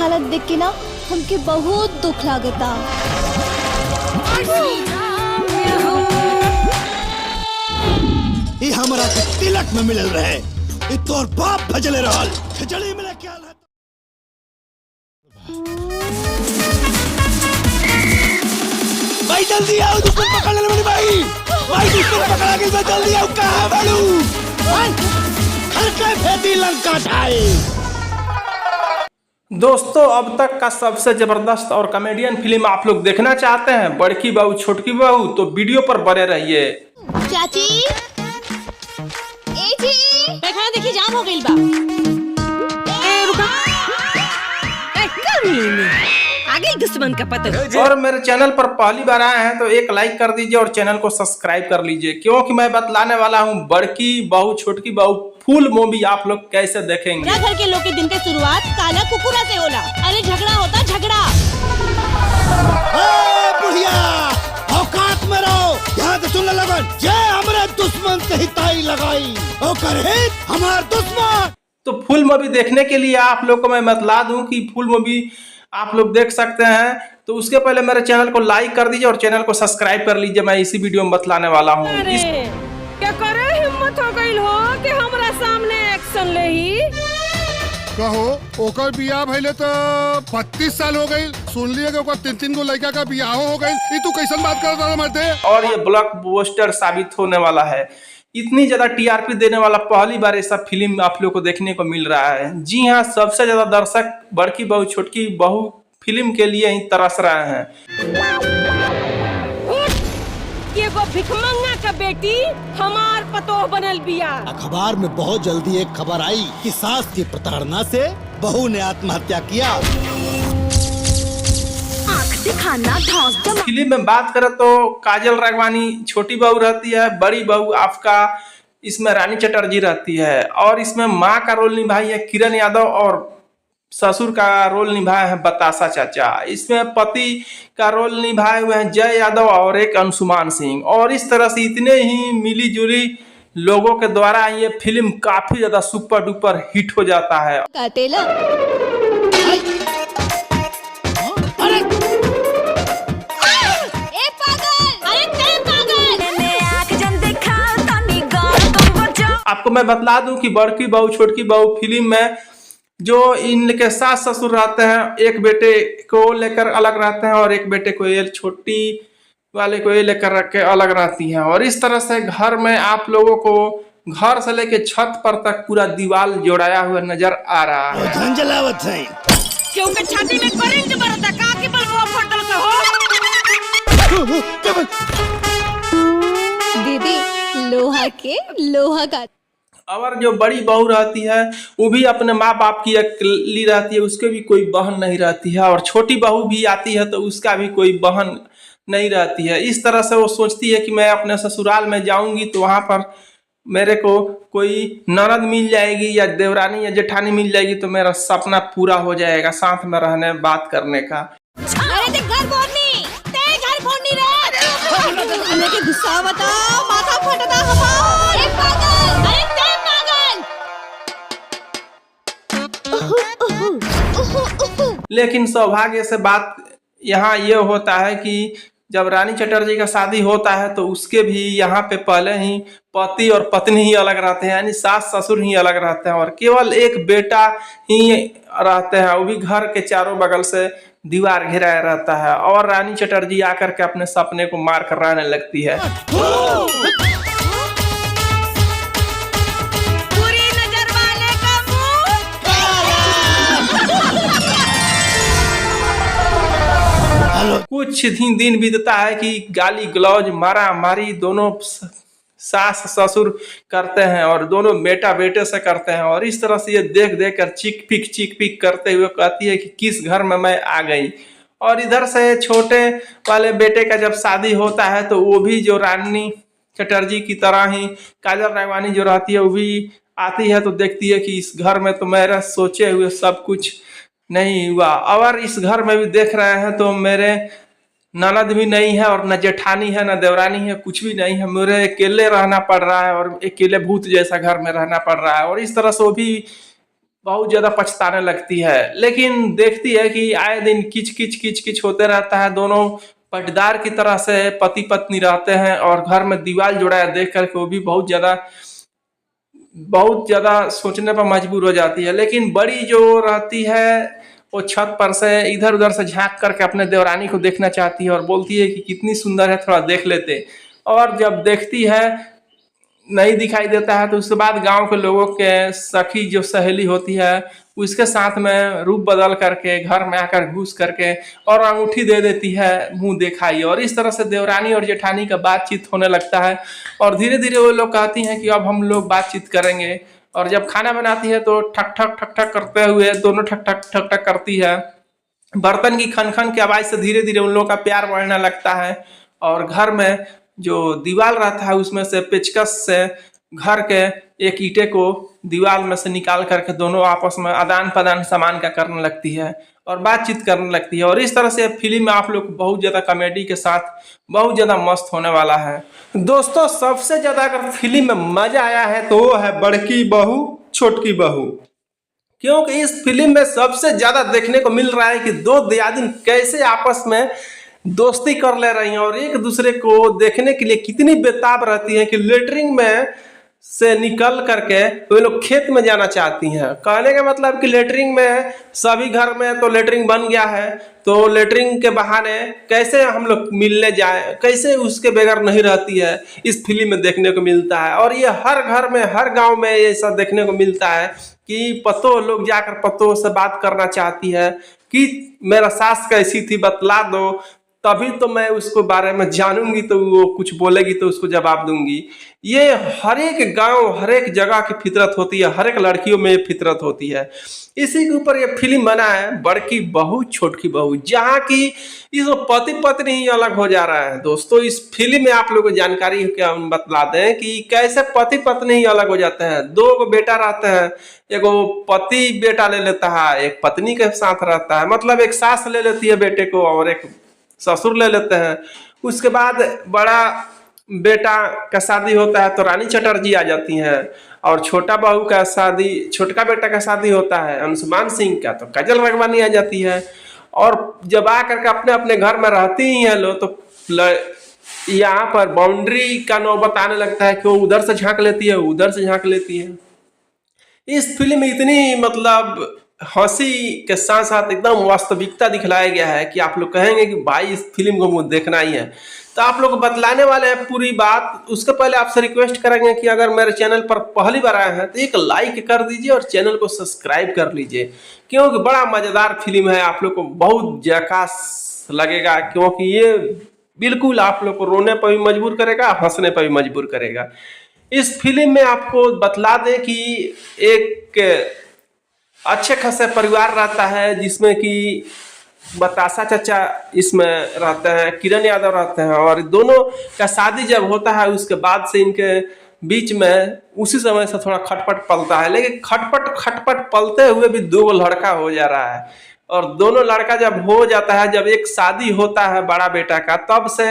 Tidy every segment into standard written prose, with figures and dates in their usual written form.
हालत देख के ना हमके बहुत दुख लागता। ये हमरा के तिलक में मिलल रहे, ये तोर बाप भजले रहल, खिचड़ी में क्या है? भाई जल्दी आओ, दुश्मन पकड़ ले मेरी भाई। भाई दुश्मन पकड़ा गया, जल्दी आओ। कहाँ बालू? घर के भेदी लंका ढाई। दोस्तों, अब तक का सबसे जबरदस्त और कॉमेडियन फिल्म आप लोग देखना चाहते हैं बड़की बहू छोटकी बहू, तो वीडियो पर बने रहिए। चाची, ए जी, खाना देखिए जाम हो गई बा। ए रुका, ए कर लेने आगे दुश्मन का पता। और मेरे चैनल पर पहली बार आए हैं तो एक लाइक कर दीजिए और चैनल को सब्सक्राइब कर लीजिए, क्योंकि मैं बतलाने वाला हूँ बड़की बहू छोटकी बहू फुल मूवी आप लोग कैसे देखेंगे। घर के लोग के दिन की शुरुआत काला कुकुरा से होला। अरे झगड़ा होता झगड़ा। बुढ़िया औकात में रहो, यहाँ से सुन लगन, जे हमरे दुश्मन से हिताई लगाई ओकर हित हमार दुश्मन। तो फुल मूवी देखने के लिए आप लोग को मैं बतला दूं कि फुल मूवी आप लोग देख सकते हैं, तो उसके पहले मेरे चैनल को लाइक कर दीजिए और चैनल को सब्सक्राइब कर लीजिए। मैं इसी वीडियो में बतलाने वाला हूँ। क्या करे हिम्मत हो गई हो कि हमरा सामने एक्शन ले ही कहो ओकर बियाह भइले तो 32 साल हो गई। सुन लिए कि ओकर 3 गो लड़का का बियाह हो गई। ये तू कैसन बात कर रहा मर्दे? और ये ब्लॉकबस्टर साबित होने वाला है। इतनी ज्यादा टीआरपी देने वाला पहली बार ऐसा फिल्म आप लोग को देखने को मिल रहा है। जी हाँ, सबसे ज्यादा दर्शक बड़की बहू छोटकी बहू फिल्म के लिए ही तरस रहे हैं। ये वो भिखमंगा का बेटी हमार पतोह बनल बिया। अखबार में बहुत जल्दी एक खबर आई कि सास की प्रताड़ना से बहू ने आत्महत्या किया। फिल्म में बात करें तो काजल राघवानी छोटी बहू रहती है, बड़ी बहू आपका इसमें रानी चटर्जी रहती है, और इसमें माँ का रोल निभाई है किरण यादव और ससुर का रोल निभाए हैं बतासा चाचा। इसमें पति का रोल निभाए हुए हैं जय यादव और एक अंशुमान सिंह। और इस तरह से इतने ही मिली जुली लोगों के द्वारा ये फिल्म काफी ज्यादा सुपर डुपर हिट हो जाता है। काटेला आपको मैं बतला दूं कि बड़की बहू छोटकी बहू फिल्म में जो इनके सास ससुर रहते हैं, एक बेटे को लेकर अलग रहते हैं और एक बेटे को ये छोटी वाले को ये लेकर रख के अलग रहती हैं। और इस तरह से घर में आप लोगों को घर से लेके छत पर तक पूरा दीवार जोड़ाया हुआ नजर आ रहा है। झंझलावत है क्योंकि छाती में करंट बरता का के बल वो फटल का हो। दीदी लोहा के लोहा का। और जो बड़ी बहू रहती है वो भी अपने माँ बाप की अकेली रहती है, उसके भी कोई बहन नहीं रहती है। और छोटी बहू भी आती है तो उसका भी कोई बहन नहीं रहती है। इस तरह से वो सोचती है कि मैं अपने ससुराल में जाऊंगी तो वहां पर मेरे को कोई ननद मिल जाएगी या देवरानी या जेठानी मिल जाएगी तो मेरा सपना पूरा हो जाएगा साथ में रहने बात करने का। अरे ते घर फोड़नी रे के गुस्सा बता माथा फटता हमार। ए पागल, अरे ते पागल। लेकिन सौभाग्य से बात यहाँ ये होता है कि जब रानी चटर्जी का शादी होता है तो उसके भी यहाँ पे पहले ही पति और पत्नी ही अलग रहते हैं, यानी सास ससुर ही अलग रहते हैं और केवल एक बेटा ही रहते हैं। वो भी घर के चारों बगल से दीवार घिराया रहता है और रानी चटर्जी आकर के अपने सपने को मार कर रहने लगती है। पूरी नजर वाले का मुंह। कुछ ही दिन बीतता है कि गाली गलौज मारा मारी दोनों सास ससुर करते हैं और दोनों बेटा बेटे से करते हैं। और इस तरह से ये देख देख कर चिक पिक करते हुए कहती है कि किस घर में मैं आ गई। और इधर से छोटे वाले बेटे का जब शादी होता है तो वो भी जो रानी चटर्जी की तरह ही काजल राघवानी जो रहती है वो भी आती है तो देखती है कि इस घर में तो मेरा सोचे हुए सब कुछ नहीं हुआ। और इस घर में भी देख रहे हैं तो मेरे ननद भी नहीं है और न जेठानी है न देवरानी है, कुछ भी नहीं है। मुझे अकेले रहना पड़ रहा है और अकेले भूत जैसा घर में रहना पड़ रहा है। और इस तरह से वो भी बहुत ज्यादा पछताने लगती है, लेकिन देखती है कि आए दिन किच किच किच किच होते रहता है। दोनों पटदार की तरह से पति पत्नी रहते हैं और घर में दीवार जुड़ा है देख करके वो भी बहुत ज्यादा सोचने पर मजबूर हो जाती है। लेकिन बड़ी जो रहती है वो छत पर से इधर उधर से झांक करके अपने देवरानी को देखना चाहती है और बोलती है कि कितनी सुंदर है, थोड़ा देख लेते। और जब देखती है नहीं दिखाई देता है तो उसके बाद गांव के लोगों के सखी जो सहेली होती है उसके साथ में रूप बदल करके घर में आकर घुस करके और अंगूठी दे देती है, मुंह दिखाई। और इस तरह से देवरानी और जेठानी का बातचीत होने लगता है और धीरे धीरे वो लोग कहती हैं कि अब हम लोग बातचीत करेंगे। और जब खाना बनाती है तो ठक ठक ठक ठक करते हुए दोनों ठक ठक ठक ठक करती है। बर्तन की खन खन की आवाज से धीरे धीरे उन लोगों का प्यार बढ़ने लगता है और घर में जो दीवार रहता है उसमें से पेचकस से घर के एक ईंटे को दीवार में से निकाल करके दोनों आपस में आदान प्रदान सामान का करने लगती है और बातचीत करने लगती है। और इस तरह से फिल्म में आप लोग बहुत ज्यादा कॉमेडी के साथ बहुत ज्यादा मस्त होने वाला है। दोस्तों सबसे ज्यादा अगर फिल्म में मजा आया है तो वो है बड़की बहू छोटकी बहू, क्योंकि इस फिल्म में सबसे ज्यादा देखने को मिल रहा है कि दो दियादिन कैसे आपस में दोस्ती कर ले रही हैं और एक दूसरे को देखने के लिए कितनी बेताब रहती हैं कि लेटरिन में से निकल करके वे लोग खेत में जाना चाहती हैं। कहने का मतलब कि लेटरिन में सभी घर में तो लेटरिन बन गया है, तो लेटरिन के बहाने कैसे हम लोग मिलने जाए, कैसे उसके बगैर नहीं रहती है, इस फिल्म में देखने को मिलता है। और ये हर घर में हर गांव में ऐसा देखने को मिलता है कि पतो लोग जाकर पतो से बात करना चाहती है कि मेरा सास कैसी थी बतला दो, तभी तो मैं उसको बारे में जानूंगी, तो वो कुछ बोलेगी तो उसको जवाब दूंगी। ये हर एक गांव हर एक जगह की फितरत होती है, हर एक लड़कियों में ये फितरत होती है। इसी के ऊपर ये फिल्म बना है बड़की बहू छोटकी बहू, जहाँ की इसमें पति पत्नी ही अलग हो जा रहा है। दोस्तों इस फिल्म में आप लोगों को जानकारी क्या बतला दें कि कैसे पति पत्नी ही अलग हो जाते हैं। दो को बेटा रहते हैं, एगो पति बेटा ले लेता है, एक पत्नी के साथ रहता है, मतलब एक सास ले लेती है बेटे को और एक ससुर ले लेते हैं। उसके बाद बड़ा बेटा का शादी होता है तो रानी चटर्जी आ जाती हैं, और छोटा बहू का शादी छोटका बेटा का शादी होता है अंशुमान सिंह का तो काजल राघवानी आ जाती है। और जब आ करके अपने अपने घर में रहती ही हैं लोग तो यहाँ पर बाउंड्री का नौबत आने लगता है कि वो उधर से झांक लेती है उधर से झांक लेती है। इस फिल्म में इतनी मतलब हंसी के साथ साथ एकदम वास्तविकता दिखलाया गया है कि आप लोग कहेंगे कि भाई इस फिल्म को मुझे देखना ही है। तो आप लोग को बतलाने वाले हैं पूरी बात। उसके पहले आपसे रिक्वेस्ट करेंगे कि अगर मेरे चैनल पर पहली बार आए हैं तो एक लाइक कर दीजिए और चैनल को सब्सक्राइब कर लीजिए, क्योंकि बड़ा मजेदार फिल्म है। आप लोग को बहुत झकास लगेगा, क्योंकि ये बिल्कुल आप लोग को रोने पर भी मजबूर करेगा, हंसने पर भी मजबूर करेगा। इस फिल्म में आपको बतला दें कि एक अच्छे खासे परिवार रहता है, जिसमें कि बतासा चाचा इसमें रहते हैं, किरण यादव रहते हैं, और दोनों का शादी जब होता है उसके बाद से इनके बीच में उसी समय से थोड़ा खटपट पलता है। लेकिन खटपट पलते हुए भी दो लड़का हो जा रहा है, और दोनों लड़का जब हो जाता है, जब एक शादी होता है बड़ा बेटा का, तब से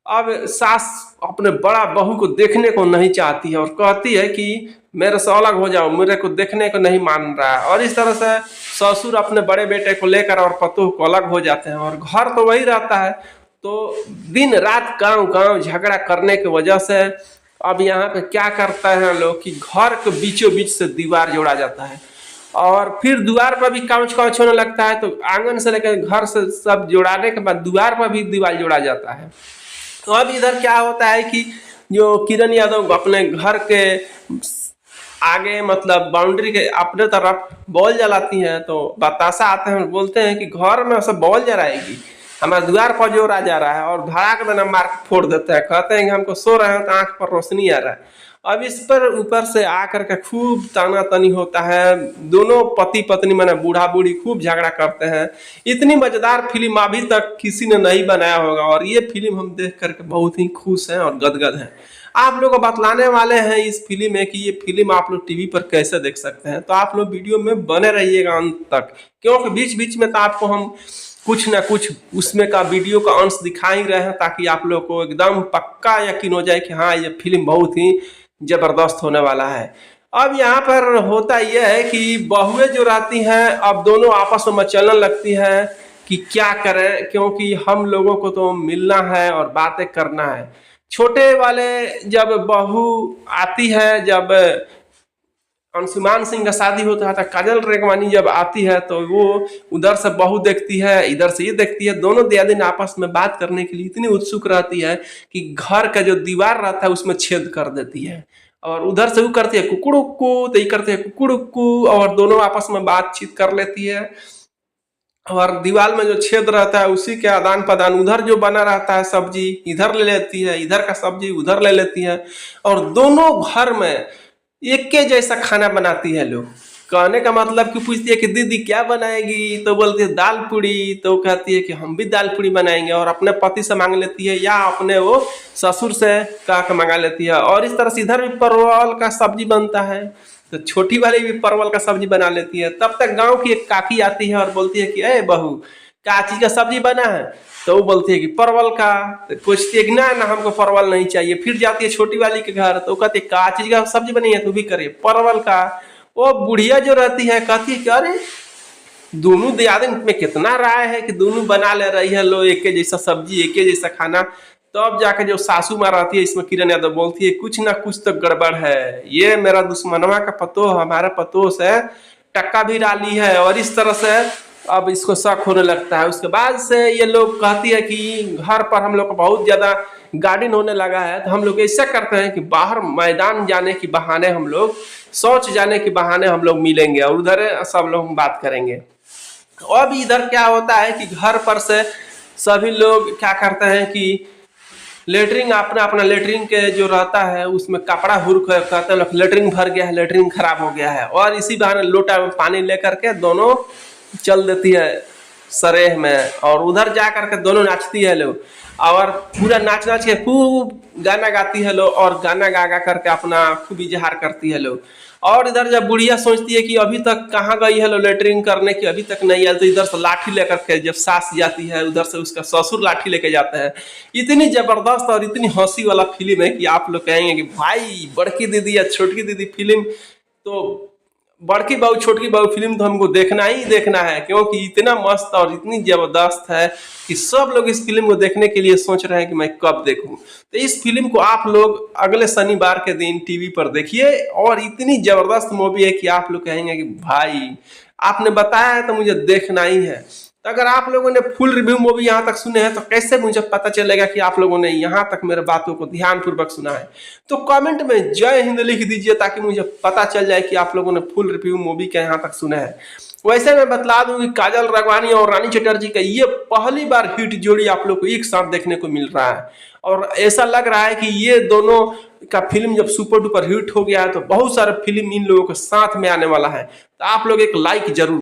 अब सास अपने बड़ा बहू को देखने को नहीं चाहती है और कहती है कि मेरे से अलग हो जाओ, मेरे को देखने को नहीं मान रहा है। और इस तरह से ससुर अपने बड़े बेटे को लेकर और पतोह को अलग हो जाते हैं, और घर तो वही रहता है। तो दिन रात गांव झगड़ा करने की वजह से अब यहाँ पे क्या करता है लोग कि घर के बीचों बीच से दीवार जोड़ा जाता है, और फिर दीवार पर भी काउच होने लगता है। तो आंगन से लेकर घर से सब जोड़ाने के बाद दीवार पर भी दीवार जोड़ा जाता है। तो अब इधर क्या होता है कि जो किरण यादव अपने घर के आगे मतलब बाउंड्री के अपने तरफ बॉल जलाती हैं, तो बतासा आते हैं, बोलते हैं कि घर में सब बॉल जलाएगी, हमारे द्वार पर जोर आ जा रहा है, और धड़ाक देना मार के फोड़ देते हैं। कहते हैं कि हमको सो रहे हैं तो आंख पर रोशनी आ रहा है। अब इस पर ऊपर से आकर के खूब ताना तनी होता है, दोनों पति पत्नी माने बूढ़ा बूढ़ी खूब झगड़ा करते हैं। इतनी मजेदार फिल्म अभी तक किसी ने नहीं बनाया होगा, और ये फिल्म हम देख करके बहुत ही खुश हैं और गदगद हैं। आप लोग को बतलाने वाले हैं इस फिल्म में कि ये फिल्म आप लोग टीवी पर कैसे देख सकते हैं। तो आप लोग वीडियो में बने रहिएगा अंत तक, क्योंकि बीच बीच में तो आपको हम कुछ ना कुछ उसमें का वीडियो का अंश दिखा ही रहे हैं, ताकि आप लोग को एकदम पक्का यकीन हो जाए कि हाँ ये फिल्म बहुत ही जबरदस्त होने वाला है। अब यहाँ पर होता यह है कि बहुएं जो रहती हैं अब दोनों आपस में मचलने लगती हैं कि क्या करें, क्योंकि हम लोगों को तो मिलना है और बातें करना है। छोटे वाले जब बहू आती है, जब अंशुमान सिंह का शादी होता है तो काजल रेगवानी जब आती है तो वो उधर से बहू देखती है, इधर से ये देखती है। दोनों दियादिन आपस में बात करने के लिए इतनी उत्सुक रहती है कि घर का जो दीवार रहता है उसमें छेद कर देती है, और उधर से वो करती है कुकुड़ुक्कू, तो ये करती है कुकुड़ुक्कू, और दोनों आपस में बातचीत कर लेती है। और दीवार में जो छेद रहता है उसी के आदान प्रदान, उधर जो बना रहता है सब्जी इधर ले लेती है, इधर का सब्जी उधर ले लेती है, और दोनों घर में एक के जैसा खाना बनाती है लोग। कहने का मतलब कि पूछती है कि दीदी क्या बनाएगी, तो बोलती है दाल पूड़ी, तो कहती है कि हम भी दाल पूड़ी बनाएंगे, और अपने पति से मांग लेती है या अपने वो ससुर से कह के मंगा लेती है। और इस तरह से इधर भी परवल का सब्जी बनता है तो छोटी वाली भी परवल का सब्जी बना लेती है। तब तक गांव की एक काकी आती है और बोलती है कि अरे बहू क्या चीज का सब्जी बना है, तो वो बोलती है कि परवल का। तो पूछती है कि ना ना हमको परवल नहीं चाहिए। फिर जाती है छोटी वाली के घर तो कहती है क्या चीज का सब्जी बनी है, तू भी करे परवल का। वो बुढ़िया जो रहती है कहती है कि अरे दोनों दियादिन में कितना राय है कि दोनों बना ले रही है लो एक जैसा सब्जी एक जैसा खाना। तो अब जाके जो सासू माँ रहती है इसमें किरण यादव बोलती है कुछ ना कुछ तो गड़बड़ है, ये मेरा दुश्मनवा का पतो हमारा पतो से टक्का भी डाली है, और इस तरह से अब इसको शक होने लगता है। उसके बाद से ये लोग कहती है कि घर पर हम लोग को बहुत ज्यादा गार्डन होने लगा है, तो हम लोग ऐसा करते हैं कि बाहर मैदान जाने के बहाने हम लोग शौच जाने के बहाने हम लोग मिलेंगे और उधर सब लोग बात करेंगे। अब इधर क्या होता है कि घर पर से सभी लोग क्या करते हैं कि लेटरिन अपना अपना लेटरिन के जो रहता है उसमें कपड़ा हुर कहते हैं लेटरिन भर गया है, लेटरिन खराब हो गया है, और इसी बहाने लोटा में पानी लेकर के दोनों चल देती है सरेह में, और उधर जा करके दोनों नाचती है लोग, और पूरा नाच नाच के खूब गाना गाती है लोग, और गाना गा गा करके अपना खूब इजहार करती है लोग। और इधर जब बुढ़िया सोचती है कि अभी तक कहाँ गई है लो लेटरिन करने की, अभी तक नहीं आई, तो इधर से लाठी लेकर के जब सास जाती है उधर से उसका ससुर लाठी लेके जाता है। इतनी जबरदस्त और इतनी हंसी वाला फिल्म है कि आप लोग कहेंगे कि भाई बड़की दीदी या छोटकी दीदी फिल्म, तो बड़की बहू छोटकी बहू फिल्म तो हमको देखना ही देखना है, क्योंकि इतना मस्त और इतनी जबरदस्त है कि सब लोग इस फिल्म को देखने के लिए सोच रहे हैं कि मैं कब देखूं। तो इस फिल्म को आप लोग अगले शनिवार के दिन टीवी पर देखिए, और इतनी जबरदस्त मूवी है कि आप लोग कहेंगे कि भाई आपने बताया है तो मुझे देखना ही है। तो अगर आप लोगों ने फुल रिव्यू मूवी यहाँ तक सुने हैं तो कैसे मुझे पता चलेगा कि आप लोगों ने यहाँ तक मेरे बातों को ध्यानपूर्वक सुना है। तो कमेंट में जय हिंद लिख दीजिए ताकि मुझे पता चल जाए कि आप लोगों ने फुल रिव्यू मूवी के यहाँ तक सुना है। वैसे मैं बतला दूं कि काजल राघवानी और रानी चटर्जी का ये पहली बार हिट जोड़ी आप लोग को एक साथ देखने को मिल रहा है, और ऐसा लग रहा है कि ये दोनों का फिल्म जब सुपर डुपर हिट हो गया है तो बहुत सारा फिल्म इन लोगों के साथ में आने वाला है। तो आप लोग एक लाइक जरूर